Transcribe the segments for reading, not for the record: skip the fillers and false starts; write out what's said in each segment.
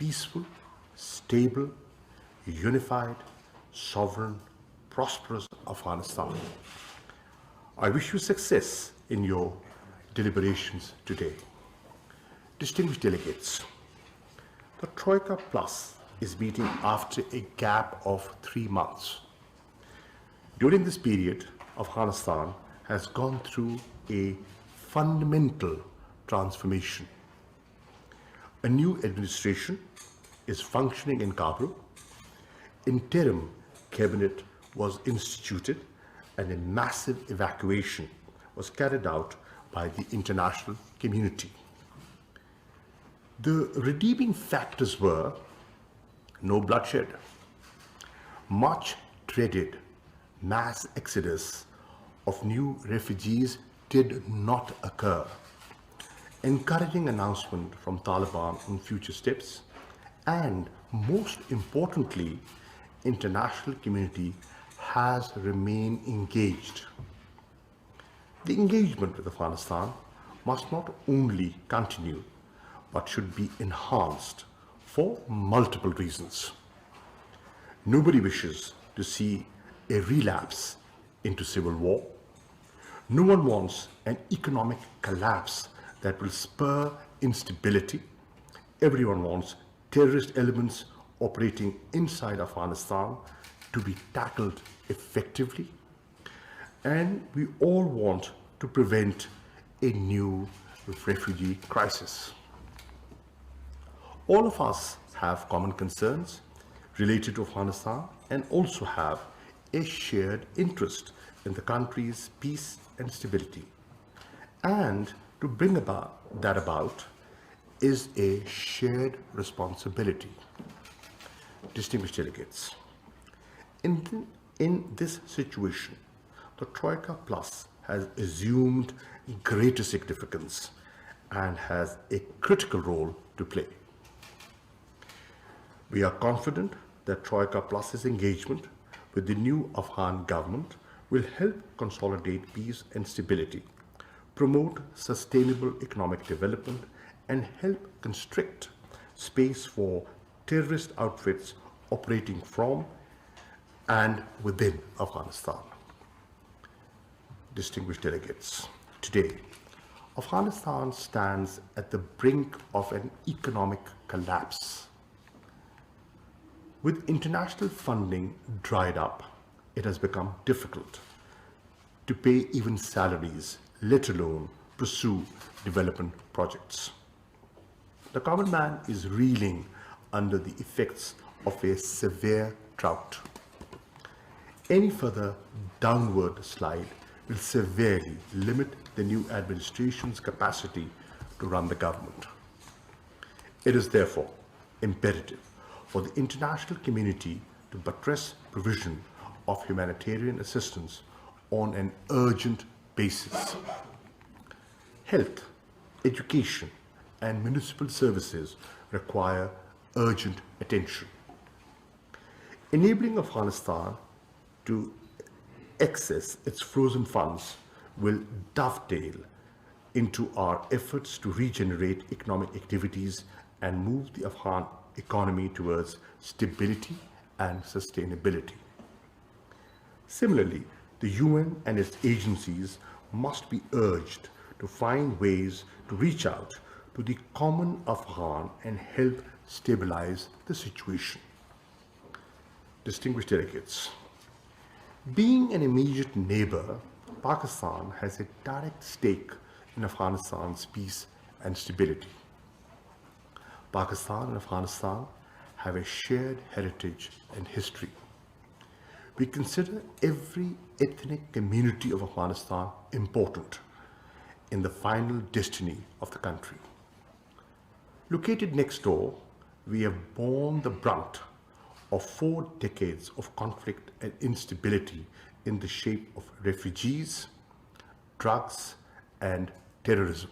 peaceful, stable, unified, sovereign, prosperous Afghanistan. I wish you success in your deliberations today. Distinguished delegates, the Troika Plus is meeting after a gap of 3 months. During this period, Afghanistan has gone through a fundamental transformation. A new administration is functioning in Kabul. Interim cabinet was instituted and a massive evacuation was carried out by the international community. The redeeming factors were no bloodshed, much dreaded mass exodus of new refugees did not occur, encouraging announcement from Taliban on future steps, and most importantly, international community has remained engaged. The engagement with Afghanistan must not only continue, but should be enhanced for multiple reasons. Nobody wishes to see a relapse into civil war. No one wants an economic collapse that will spur instability. Everyone wants terrorist elements operating inside Afghanistan to be tackled effectively. And we all want to prevent a new refugee crisis. All of us have common concerns related to Afghanistan and also have a shared interest in the country's peace and stability. And to bring that about is a shared responsibility. Distinguished delegates, in this situation, the Troika Plus has assumed greater significance and has a critical role to play. We are confident that Troika Plus's engagement with the new Afghan government will help consolidate peace and stability, promote sustainable economic development, and help constrict space for terrorist outfits operating from and within Afghanistan. Distinguished delegates, today, Afghanistan stands at the brink of an economic collapse. With international funding dried up, it has become difficult to pay even salaries, let alone pursue development projects. The common man is reeling under the effects of a severe drought. Any further downward slide will severely limit the new administration's capacity to run the government. It is therefore imperative for the international community to buttress provision of humanitarian assistance on an urgent basis. Health, education, and municipal services require urgent attention. Enabling Afghanistan to access its frozen funds will dovetail into our efforts to regenerate economic activities and move the Afghan economy towards stability and sustainability. Similarly, the UN and its agencies must be urged to find ways to reach out to the common Afghan and help stabilize the situation. Distinguished delegates, being an immediate neighbor, Pakistan has a direct stake in Afghanistan's peace and stability. Pakistan and Afghanistan have a shared heritage and history. We consider every ethnic community of Afghanistan important in the final destiny of the country. Located next door, we have borne the brunt of 4 decades of conflict and instability in the shape of refugees, drugs, and terrorism.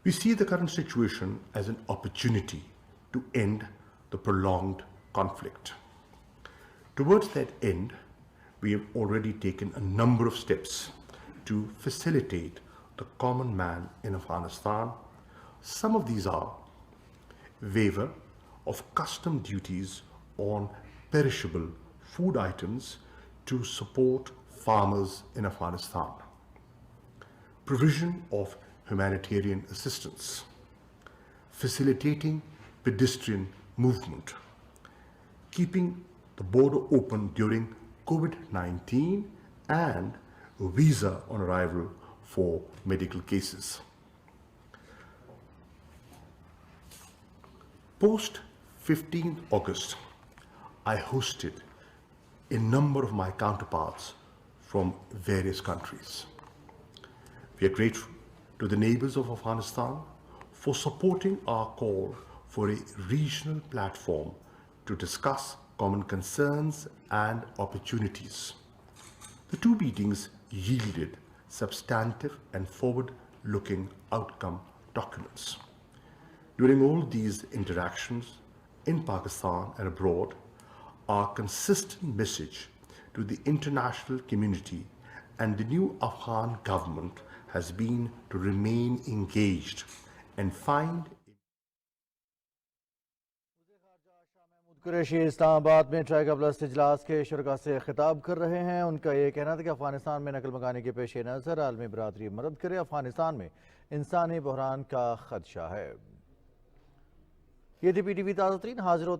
We see the current situation as an opportunity to end the prolonged conflict. Towards that end, we have already taken a number of steps to facilitate the common man in Afghanistan. Some of these are waiver of custom duties on perishable food items to support farmers in Afghanistan, provision of humanitarian assistance, facilitating pedestrian movement, keeping the border open during COVID-19 and a visa on arrival for medical cases. Post 15th August, I hosted a number of my counterparts from various countries. We are grateful to the neighbors of Afghanistan for supporting our call for a regional platform to discuss common concerns and opportunities. The two meetings yielded substantive and forward-looking outcome documents. During all these interactions in Pakistan and abroad, our consistent message to the international community and the new Afghan government has been to remain engaged and find Shah Mahmood Qureshi Islamabad में ट्राइका plus इजलास के शुरका से खिताब कर रहे हैं। उनका ये कहना था कि अफगानिस्तान में नकल मकानी के पेश नज़र आलमी बरादरी मदद करे। अफगानिस्तान में इंसानी बहरान का खदशा है। ये थी PTV ताज़ा तरीन। हाजिर होते